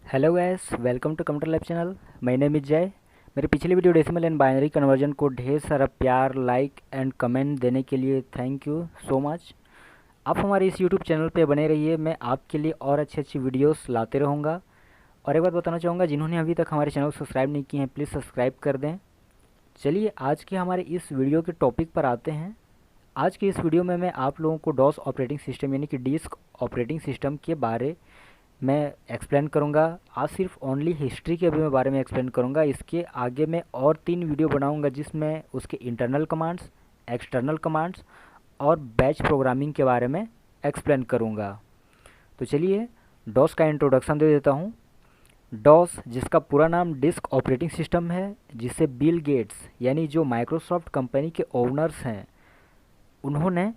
Hello guys, welcome to computer lab channel. My name is Jay. मेरे पिछले video decimal and binary conversion को ढेर सारा प्यार, लाइक एंड कमेंट देने के लिए थैंक यू सो मच। आप हमारे इस यूट्यूब चैनल पे बने रहिए, मैं आपके लिए और अच्छी अच्छी वीडियोस लाते रहूँगा। और एक बात बताना चाहूँगा, जिन्होंने अभी तक हमारे चैनल को सब्सक्राइब नहीं किए हैं प्लीज़ सब्सक्राइब कर दें। चलिए आज के हमारे इस वीडियो के टॉपिक पर आते हैं। आज की इस वीडियो में मैं आप लोगों को डॉस ऑपरेटिंग सिस्टम यानी कि डिस्क ऑपरेटिंग सिस्टम के बारे मैं एक्सप्लेन करूँगा। आज सिर्फ ओनली हिस्ट्री के मैं बारे में एक्सप्लेन करूँगा। इसके आगे मैं और 3 वीडियो बनाऊँगा जिसमें उसके इंटरनल कमांड्स, एक्सटर्नल कमांड्स और बैच प्रोग्रामिंग के बारे में एक्सप्लेन करूँगा। तो चलिए डॉस का इंट्रोडक्शन दे देता हूँ। डॉस, जिसका पूरा नाम डिस्क ऑपरेटिंग सिस्टम है, जिसे बिल गेट्स यानी जो माइक्रोसॉफ्ट कंपनी के ओनर्स हैं उन्होंने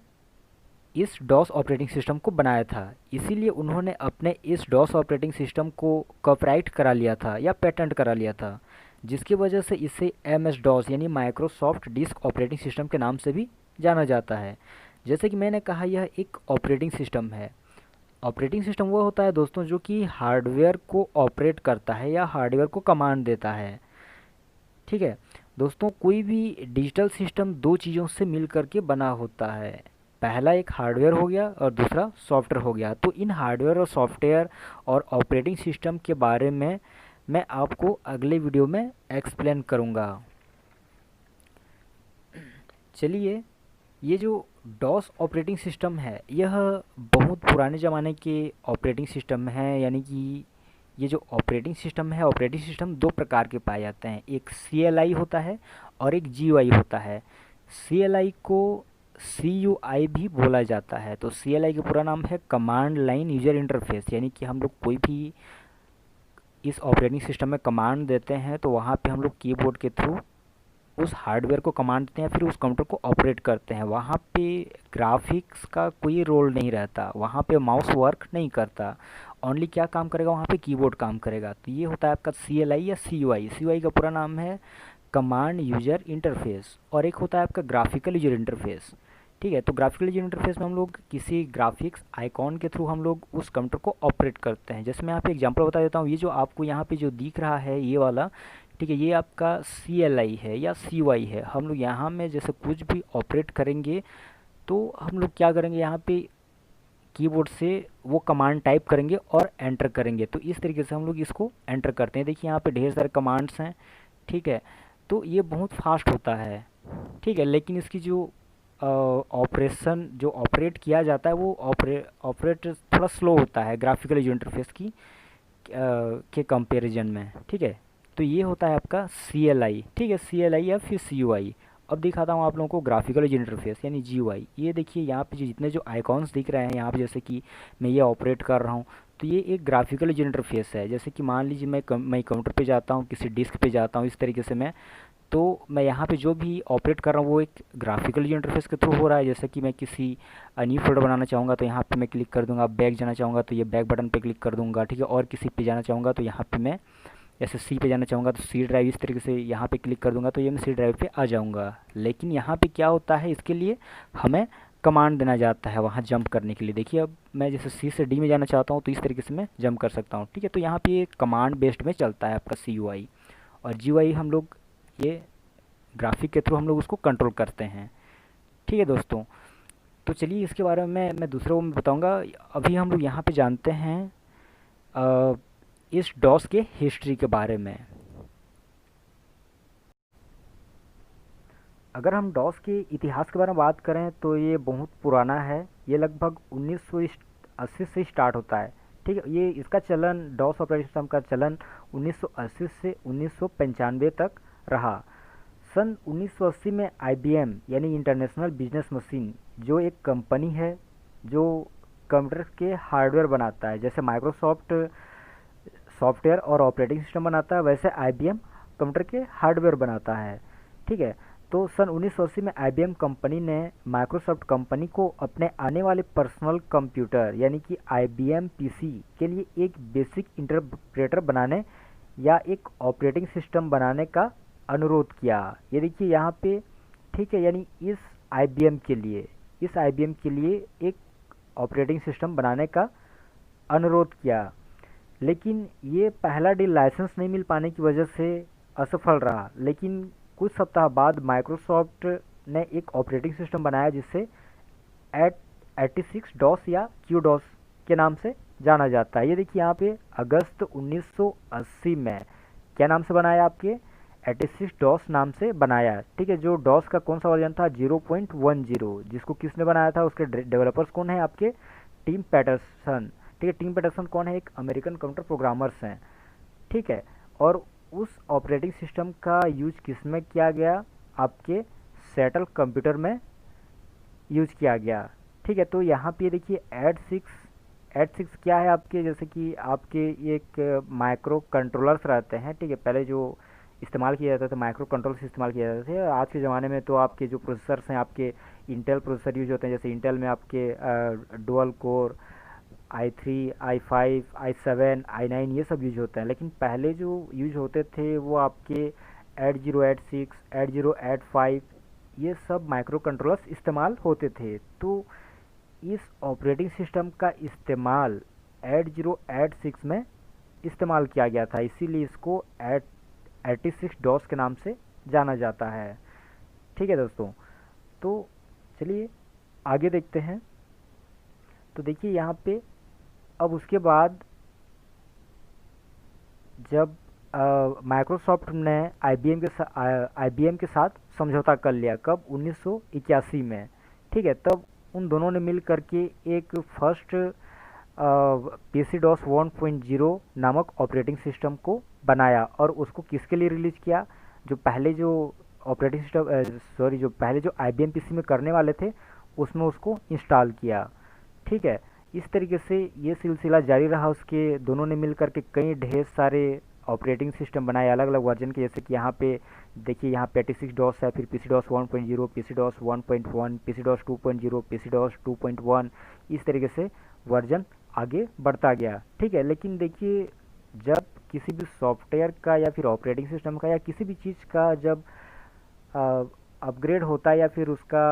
इस डॉस ऑपरेटिंग सिस्टम को बनाया था। इसीलिए उन्होंने अपने इस डॉस ऑपरेटिंग सिस्टम को कॉपीराइट करा लिया था या पेटेंट करा लिया था, जिसकी वजह से इसे MS डॉस यानी माइक्रोसॉफ्ट डिस्क ऑपरेटिंग सिस्टम के नाम से भी जाना जाता है। जैसे कि मैंने कहा, यह एक ऑपरेटिंग सिस्टम है। ऑपरेटिंग सिस्टम वो होता है दोस्तों जो कि हार्डवेयर को ऑपरेट करता है या हार्डवेयर को कमांड देता है। ठीक है दोस्तों, कोई भी डिजिटल सिस्टम दो चीज़ों से मिल करके बना होता है। पहला एक हार्डवेयर हो गया और दूसरा सॉफ्टवेयर हो गया। तो इन हार्डवेयर और सॉफ्टवेयर और ऑपरेटिंग सिस्टम के बारे में मैं आपको अगले वीडियो में एक्सप्लेन करूँगा। चलिए, ये जो डॉस ऑपरेटिंग सिस्टम है यह बहुत पुराने ज़माने के ऑपरेटिंग सिस्टम है। यानी कि ये जो ऑपरेटिंग सिस्टम दो प्रकार के पाए जाते हैं। एक CLI होता है और एक GUI होता है। CLI को CUI भी बोला जाता है। तो CLI का पूरा नाम है कमांड लाइन यूजर इंटरफेस। यानी कि हम लोग कोई भी इस ऑपरेटिंग सिस्टम में कमांड देते हैं तो वहाँ पे हम लोग कीबोर्ड के थ्रू उस हार्डवेयर को कमांड देते हैं, फिर उस कंप्यूटर को ऑपरेट करते हैं। वहाँ पे ग्राफिक्स का कोई रोल नहीं रहता, वहाँ पे माउस वर्क नहीं करता। ओनली क्या काम करेगा, वहाँ पे कीबोर्ड काम करेगा। तो ये होता है आपका CLI या CUI। CUI का पूरा नाम है कमांड यूजर इंटरफेस और एक होता है आपका ग्राफिकल यूजर इंटरफेस। ठीक है, तो ग्राफिकल यूजर इंटरफेस में हम लोग किसी ग्राफिक्स आइकॉन के थ्रू हम लोग उस कंप्यूटर को ऑपरेट करते हैं। जैसे मैं यहाँ पे एग्जांपल बता देता हूँ। ये जो आपको यहाँ पे जो दिख रहा है ये वाला, ठीक है, ये आपका CLI है या CUI है। हम लोग यहाँ में जैसे कुछ भी ऑपरेट करेंगे तो हम लोग क्या करेंगे, यहाँ पे कीबोर्ड से वो कमांड टाइप करेंगे और एंटर करेंगे। तो इस तरीके से हम लोग इसको एंटर करते हैं। देखिए यहाँ पे ढेर सारे कमांड्स हैं। ठीक है, तो ये बहुत फास्ट होता है। ठीक है, लेकिन इसकी जो ऑपरेशन जो ऑपरेट किया जाता है वो ऑपरेट थोड़ा स्लो होता है ग्राफिकल यूजर इंटरफेस की के कंपैरिजन में। ठीक है, तो ये होता है आपका CLI। ठीक है, CLI या फिर CUI। अब दिखाता हूँ आप लोगों को ग्राफिकल यूजर इंटरफेस यानी GUI। ये देखिए यहाँ पे जितने जो आइकॉन्स दिख रहे हैं यहाँ पे, जैसे कि मैं ये ऑपरेट कर रहा हूँ तो ये एक ग्राफिकल यूजर इंटरफेस है। जैसे कि मान लीजिए मैं कंप्यूटर पे जाता हूँ, किसी डिस्क पे जाता हूँ, इस तरीके से मैं यहाँ पे जो भी ऑपरेट कर रहा हूँ वो एक ग्राफिकल यूजर इंटरफेस के थ्रू हो रहा है। जैसे कि मैं किसी न्यू फोल्डर बनाना चाहूँगा तो यहाँ पे मैं क्लिक कर दूंगा। बैक जाना चाहूँगा तो ये बैक बटन पे क्लिक कर दूंगा। ठीक है, और किसी पे जाना चाहूँगा तो यहाँ पे मैं जैसे C पे जाना चाहूँगा तो C ड्राइव, इस तरीके से यहाँ पे क्लिक कर दूंगा तो ये मैं C ड्राइव पे आ जाऊँगा। लेकिन यहाँ पे क्या होता है, इसके लिए हमें कमांड देना जाता है वहाँ जंप करने के लिए। देखिए अब मैं जैसे C से D में जाना चाहता हूँ तो इस तरीके से मैं जंप कर सकता हूँ। ठीक है, तो यहाँ पे ये कमांड बेस्ड में चलता है आपका CUI। और GUI हम लोग ये ग्राफिक के थ्रू हम लोग उसको कंट्रोल करते हैं। ठीक है दोस्तों, तो चलिए इसके बारे में मैं दूसरों में बताऊंगा। अभी हम लोग यहाँ पे जानते हैं अ, इस डॉस के हिस्ट्री के बारे में। अगर हम डॉस के इतिहास के बारे में बात करें तो ये बहुत पुराना है। ये लगभग 1980 से स्टार्ट होता है। ठीक है, ये इसका चलन, डॉस ऑपरेटिंग सिस्टम का चलन 1980 से 1995 तक रहा। सन 1980 में IBM यानी इंटरनेशनल बिजनेस मशीन, जो एक कंपनी है जो कंप्यूटर के हार्डवेयर बनाता है, जैसे माइक्रोसॉफ्ट सॉफ्टवेयर और ऑपरेटिंग सिस्टम बनाता है वैसे IBM कंप्यूटर के हार्डवेयर बनाता है। ठीक है, तो सन 1980 में IBM कंपनी ने माइक्रोसॉफ्ट कंपनी को अपने आने वाले पर्सनल कंप्यूटर यानी कि IBM PC के लिए एक बेसिक इंटरप्रेटर बनाने या एक ऑपरेटिंग सिस्टम बनाने का अनुरोध किया। ये देखिए यहाँ पे, ठीक है, यानी इस IBM के लिए एक ऑपरेटिंग सिस्टम बनाने का अनुरोध किया। लेकिन ये पहला डील लाइसेंस नहीं मिल पाने की वजह से असफल रहा। लेकिन कुछ सप्ताह बाद माइक्रोसॉफ्ट ने एक ऑपरेटिंग सिस्टम बनाया जिससे एट 86 डॉस या क्यू डॉस के नाम से जाना जाता है। ये देखिए यहाँ पे अगस्त 1980 में क्या नाम से बनाया, आपके 86 डॉस नाम से बनाया। ठीक है, जो डॉस का कौन सा वर्जन था, 0.10। जिसको किसने बनाया था, उसके डेवलपर्स कौन है, आपके टीम पैटरसन। ठीक है, टीम पैटरसन कौन है, एक अमेरिकन कंप्यूटर प्रोग्रामर्स हैं। ठीक है, और उस ऑपरेटिंग सिस्टम का यूज किस में किया गया, आपके सेटल कंप्यूटर में यूज किया गया। ठीक है, तो यहाँ पे देखिए एट सिक्स क्या है, आपके जैसे कि आपके एक माइक्रो कंट्रोलर्स रहते हैं। ठीक है, पहले जो इस्तेमाल किया जाता था माइक्रो कंट्रोलर्स इस्तेमाल किया जाते थे। आज के ज़माने में तो आपके जो प्रोसेसर्स हैं, आपके इंटेल प्रोसेसर यूज होते हैं। जैसे इंटेल में आपके dual core i3 i5 i7 i9 ये सब यूज होते हैं। लेकिन पहले जो यूज होते थे वो आपके 8086 8085 ये सब माइक्रो कंट्रोलर्स इस्तेमाल होते थे। तो इस ऑपरेटिंग सिस्टम का इस्तेमाल 8086 में इस्तेमाल किया गया था, इसीलिए इसको 86 डॉस के नाम से जाना जाता है। ठीक है दोस्तों, तो चलिए आगे देखते हैं। तो देखिए यहाँ पे अब उसके बाद जब माइक्रोसॉफ्ट ने आईबीएम के साथ समझौता कर लिया, कब, 1981 में। ठीक है, तब उन दोनों ने मिल करके एक फर्स्ट पीसी डॉस 1.0 नामक ऑपरेटिंग सिस्टम को बनाया और उसको किसके लिए रिलीज किया, जो पहले जो ऑपरेटिंग सिस्टम जो पहले जो आईबीएम पीसी में करने वाले थे उसमें उसको इंस्टॉल किया। ठीक है, इस तरीके से ये सिलसिला जारी रहा। उसके दोनों ने मिल करके कई ढेर सारे ऑपरेटिंग सिस्टम बनाए अलग अलग वर्जन के। जैसे कि यहाँ पे देखिए, यहाँ पे 86 डॉस है, फिर PC DOS 1.0, PC DOS 1.1, PC DOS 2.0, PC DOS 2.1, इस तरीके से वर्जन आगे बढ़ता गया। ठीक है, लेकिन देखिए जब किसी भी सॉफ्टवेयर का या फिर ऑपरेटिंग सिस्टम का या किसी भी चीज़ का जब अपग्रेड होता है या फिर उसका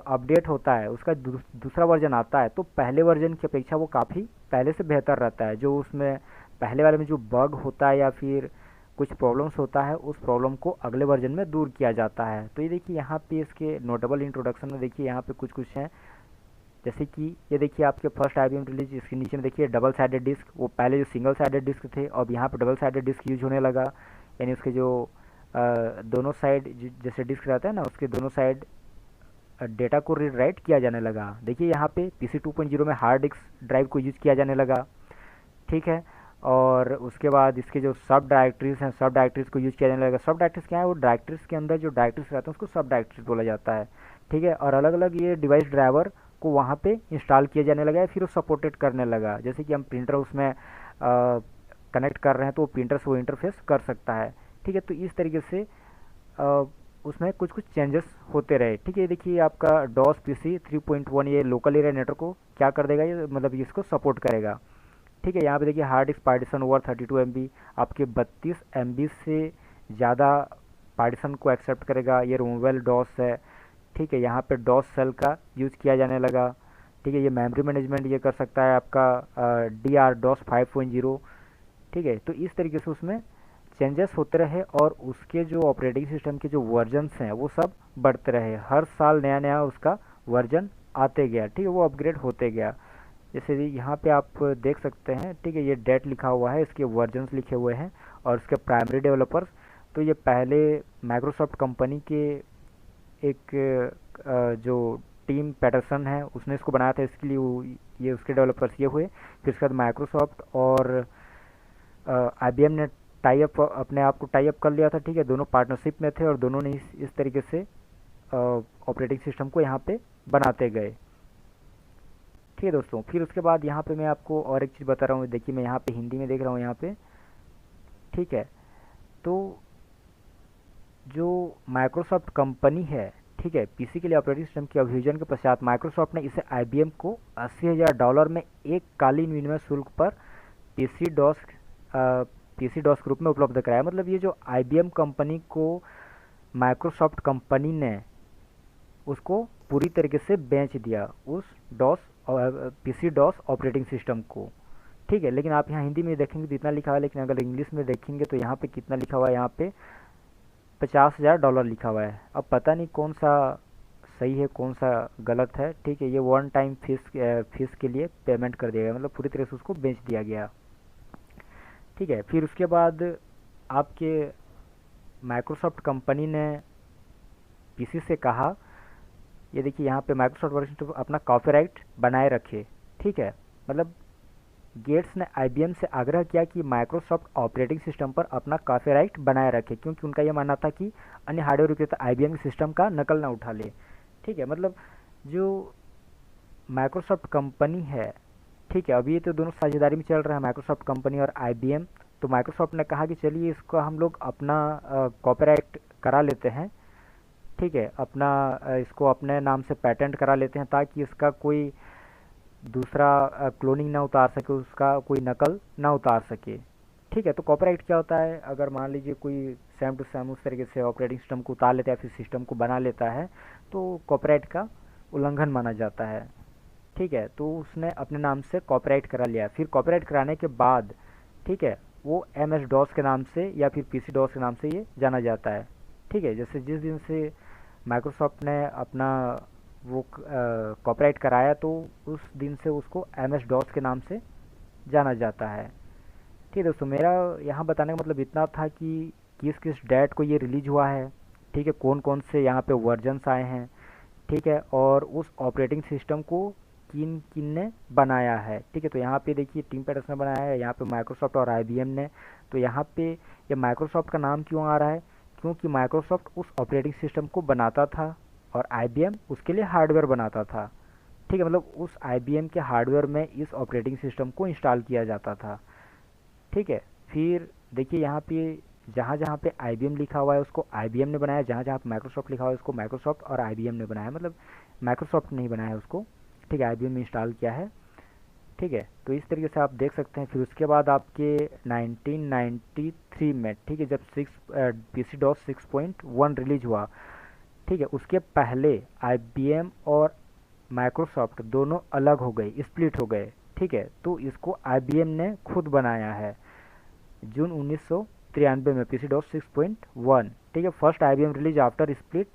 अपडेट होता है, उसका दूसरा वर्जन आता है, तो पहले वर्जन की अपेक्षा वो काफ़ी पहले से बेहतर रहता है। जो उसमें पहले वाले में जो बग होता है या फिर कुछ प्रॉब्लम्स होता है, उस प्रॉब्लम को अगले वर्जन में दूर किया जाता है। तो ये देखिए यहाँ पे इसके नोटेबल इंट्रोडक्शन में देखिए यहाँ पे कुछ कुछ हैं। जैसे कि ये देखिए आपके फर्स्ट आईबीएम रिलीज, इसके नीचे में देखिए डबल साइडेड डिस्क। वो पहले जो सिंगल साइडेड डिस्क थे, अब यहाँ पे डबल साइडेड डिस्क यूज होने लगा। यानी उसके जो दोनों साइड जैसे डिस्क रहता है ना, उसके दोनों साइड डेटा को रीड राइट किया जाने लगा। देखिए यहाँ पे पीसी 2.0 में हार्ड डिस्क ड्राइव को यूज किया जाने लगा। ठीक है, और उसके बाद इसके जो सब डायरेक्टरीज हैं, सब डायरेक्टरीज को यूज किया जाने लगा। सब डायरेक्टरीज क्या है, वो डायरेक्टरीज के अंदर जो डायरेक्टरीज रहते हैं उसको सब डायरेक्टरीज बोला जाता है। ठीक है, और अलग अलग ये डिवाइस ड्राइवर को वहाँ पे इंस्टॉल किया जाने लगा है, फिर वो सपोर्टेड करने लगा। जैसे कि हम प्रिंटर उसमें कनेक्ट कर रहे हैं तो वो प्रिंटर से वो इंटरफेस कर सकता है। ठीक है, तो इस तरीके से उसमें कुछ कुछ चेंजेस होते रहे। ठीक है, देखिए आपका डॉस पीसी 3.1 ये लोकल एरिया नेटवर्क को क्या कर देगा, ये मतलब इसको सपोर्ट करेगा। ठीक है, यहाँ पे देखिए hard disk partition over 32 MB, आपके 32 MB से ज़्यादा पार्टीशन को एक्सेप्ट करेगा। ये रिमूवेबल डॉस है। ठीक है, यहाँ पे डॉस सेल का यूज किया जाने लगा। ठीक है, ये मेमोरी मैनेजमेंट ये कर सकता है आपका DR डॉस 5.0। ठीक है, तो इस तरीके से उसमें चेंजेस होते रहे और उसके जो ऑपरेटिंग सिस्टम के जो वर्जन्स हैं वो सब बढ़ते रहे। हर साल नया नया उसका वर्जन आते गया। ठीक है, वो अपग्रेड होते गया। जैसे यहाँ पे आप देख सकते हैं। ठीक है, ये डेट लिखा हुआ है, इसके वर्जन्स लिखे हुए हैं और इसके प्राइमरी डेवलपर्स। तो ये पहले माइक्रोसॉफ्ट कंपनी के एक जो टीम पैटरसन है उसने इसको बनाया था, इसके लिए ये उसके डेवलपर्स ये हुए। फिर उसके बाद माइक्रोसॉफ्ट और IBM ने टाई अप अपने आप को टाई अप कर लिया था। ठीक है, दोनों पार्टनरशिप में थे और दोनों ने इस तरीके से ऑपरेटिंग सिस्टम को यहाँ पे बनाते गए। ठीक है दोस्तों, फिर उसके बाद यहाँ पे मैं आपको और एक चीज़ बता रहा हूँ। देखिए मैं यहाँ पे हिंदी में देख रहा हूँ यहाँ पे। ठीक है, तो जो माइक्रोसॉफ्ट कंपनी है, ठीक है, पीसी के लिए ऑपरेटिंग सिस्टम के अभियोजन के पश्चात माइक्रोसॉफ्ट ने इसे IBM को $80,000 में एक कालीन विनिमय शुल्क पर पीसी डॉस के रूप में उपलब्ध कराया। मतलब ये जो IBM कंपनी को माइक्रोसॉफ्ट कंपनी ने उसको पूरी तरीके से बेच दिया, उस DOS PC DOS operating system को। ठीक है। लेकिन आप यहाँ हिंदी में देखेंगे तो इतना लिखा हुआ है, लेकिन अगर इंग्लिश में देखेंगे तो यहाँ पे कितना लिखा हुआ है, यहाँ पे $50,000 लिखा हुआ है। अब पता नहीं कौन सा सही है कौन सा गलत है। ठीक है, ये वन टाइम फीस के लिए पेमेंट कर दिया गया, मतलब पूरी तरह से उसको बेच दिया गया। ठीक है, फिर उसके बाद आपके माइक्रोसॉफ्ट कंपनी ने पीसी से कहा, ये देखिए यहाँ पे माइक्रोसॉफ्ट वर्क अपना कॉपीराइट बनाए रखे। ठीक है, मतलब गेट्स ने आईबीएम से आग्रह किया कि माइक्रोसॉफ्ट ऑपरेटिंग सिस्टम पर अपना कॉपीराइट बनाए रखे, क्योंकि उनका यह मानना था कि अन्य हार्डवेयर विक्रेता आईबीएम के सिस्टम का नकल ना उठा ले। ठीक है, मतलब जो माइक्रोसॉफ्ट कंपनी है, ठीक है, अभी ये तो दोनों साझेदारी में चल रहा है, माइक्रोसॉफ्ट कंपनी और आईबीएम। तो माइक्रोसॉफ्ट ने कहा कि चलिए इसको हम लोग अपना कॉपीराइट करा लेते हैं। ठीक है, अपना इसको अपने नाम से पेटेंट करा लेते हैं, ताकि इसका कोई दूसरा क्लोनिंग ना उतार सके, उसका कोई नकल ना उतार सके। ठीक है, तो कॉपीराइट क्या होता है, अगर मान लीजिए कोई सेम टू सेम उस तरीके से ऑपरेटिंग सिस्टम को उतार लेता है, फिर सिस्टम को बना लेता है, तो कॉपीराइट का उल्लंघन माना जाता है। ठीक है, तो उसने अपने नाम से कॉपीराइट करा लिया। फिर कॉपीराइट कराने के बाद, ठीक है, वो एम एस डॉस के नाम से या फिर पीसी डॉस के नाम से ये जाना जाता है। ठीक है, जैसे जिस दिन से माइक्रोसॉफ्ट ने अपना वो कॉपीराइट कराया, तो उस दिन से उसको एम एस डॉस के नाम से जाना जाता है। ठीक है दोस्तों, मेरा यहाँ बताने का मतलब इतना था कि किस किस डेट को ये रिलीज हुआ है। ठीक है, कौन कौन से यहाँ पे वर्जन्स आए हैं। ठीक है, और उस ऑपरेटिंग सिस्टम को किन किन ने बनाया है। ठीक है, तो यहाँ पे देखिए टीम पेटर्स ने बनाया है, यहाँ पे माइक्रोसॉफ्ट और आईबीएम ने। तो यहाँ पे ये माइक्रोसॉफ्ट का नाम क्यों आ रहा है, क्योंकि माइक्रोसॉफ्ट उस ऑपरेटिंग सिस्टम को बनाता था और आईबीएम उसके लिए हार्डवेयर बनाता था। ठीक है, मतलब उस आईबीएम के हार्डवेयर में इस ऑपरेटिंग सिस्टम को इंस्टॉल किया जाता था। ठीक है, फिर देखिए यहाँ पे जहाँ जहाँ पे आईबीएम लिखा हुआ है उसको आईबीएम ने बनाया, जहाँ जहाँ पे माइक्रोसॉफ्ट लिखा हुआ है उसको माइक्रोसॉफ्ट और आईबीएम ने बनाया, मतलब माइक्रोसॉफ्ट नहीं बनाया उसको। ठीक है, आईबीएम में इंस्टॉल किया है। ठीक है, तो इस तरीके से आप देख सकते हैं। फिर उसके बाद आपके 1993 में, ठीक है, जब पीसी डॉस 6.1 रिलीज हुआ, ठीक है, उसके पहले आईबीएम और माइक्रोसॉफ्ट दोनों अलग हो गए, स्प्लिट हो गए। ठीक है, तो इसको आईबीएम ने खुद बनाया है जून 1993 में, पीसी डॉस 6.1। ठीक है, first IBM release after split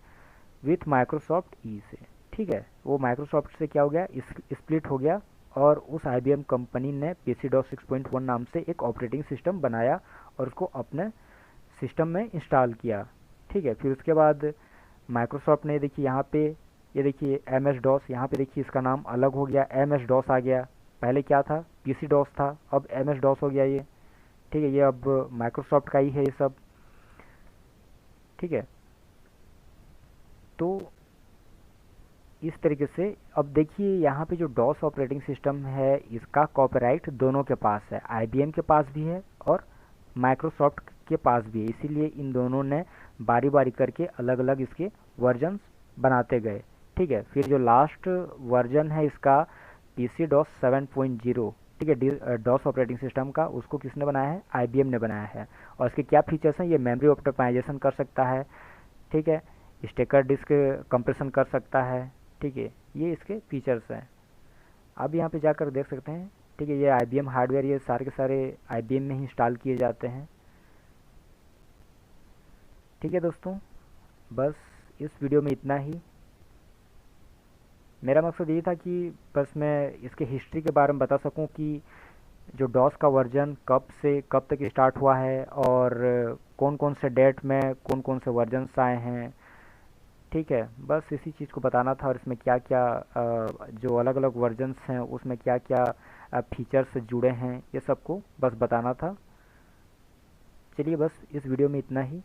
with Microsoft ई से। ठीक है, वो माइक्रोसॉफ्ट से क्या हो गया, स्प्लिट हो गया, और उस आईबीएम कंपनी ने पीसी डॉस 6.1 नाम से एक ऑपरेटिंग सिस्टम बनाया और उसको अपने सिस्टम में इंस्टॉल किया। ठीक है, फिर उसके बाद माइक्रोसॉफ्ट ने देखिए यहाँ पे, ये देखिए एम एस डॉस, यहाँ पे देखिए इसका नाम अलग हो गया, एम एस डॉस आ गया। पहले क्या था, पीसी डॉस था, अब एम एस डॉस हो गया ये। ठीक है, ये अब माइक्रोसॉफ्ट का ही है ये सब। ठीक है, तो इस तरीके से अब देखिए यहाँ पे जो डॉस ऑपरेटिंग सिस्टम है इसका कॉपीराइट दोनों के पास है, आईबीएम के पास भी है और माइक्रोसॉफ्ट के पास भी है। इसीलिए इन दोनों ने बारी बारी करके अलग अलग इसके वर्जन्स बनाते गए। ठीक है, फिर जो लास्ट वर्जन है इसका पीसी डॉस 7.0, ठीक है, डॉस ऑपरेटिंग सिस्टम का, उसको किसने बनाया है, आईबीएम ने बनाया है। और इसके क्या फीचर्स हैं, ये मेमोरी ऑप्टिमाइजेशन कर सकता है। ठीक है, स्टेकर डिस्क कंप्रेशन कर सकता है। ठीक है, ये इसके फीचर्स हैं। अब यहाँ पे जाकर देख सकते हैं। ठीक है, ये आईबीएम हार्डवेयर, ये सारे के सारे आईबीएम में ही इंस्टॉल किए जाते हैं। ठीक है दोस्तों, बस इस वीडियो में इतना ही। मेरा मकसद ये था कि बस मैं इसके हिस्ट्री के बारे में बता सकूं कि जो डॉस का वर्जन कब से कब तक स्टार्ट हुआ है और कौन कौन से डेट में कौन कौन से वर्जन्स आए हैं। ठीक है, बस इसी चीज़ को बताना था, और इसमें क्या क्या जो अलग अलग वर्जन्स हैं उसमें क्या क्या फीचर्स जुड़े हैं, ये सबको बस बताना था। चलिए, बस इस वीडियो में इतना ही।